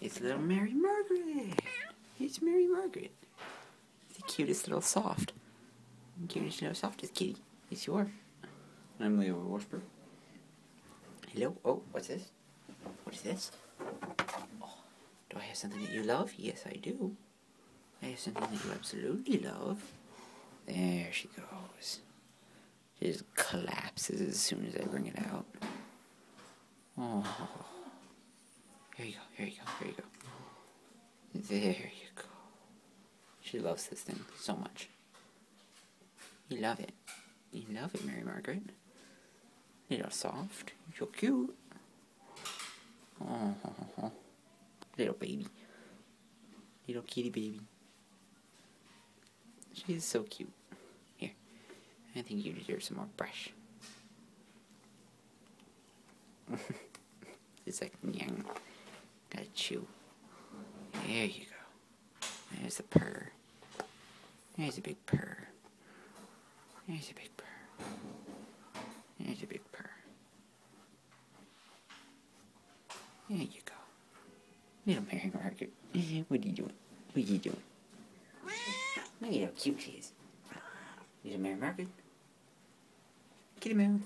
It's little Mary Margaret. It's Mary Margaret. It's the cutest little soft. Cutest little softest kitty. It's yours. I'm Leo Washburn. Hello? Oh, what's this? What is this? Oh, do I have something that you love? Yes, I do. I have something that you absolutely love. There she goes. She just collapses as soon as I bring it out. Oh. Here you go, here you go, here you go. There you go. She loves this thing so much. You love it. You love it, Mary Margaret. Little soft. You're so cute. Oh, little baby. Little kitty baby. She's so cute. Here. I think you deserve some more brush. It's like, nyang. Gotta chew. There you go. There's a purr. There's a big purr. There's a big purr. There's a big purr. There you go. Little Mary Margaret. What are you doing? What are you doing? Look at how cute she is. Little Mary Margaret. Kitty Moo.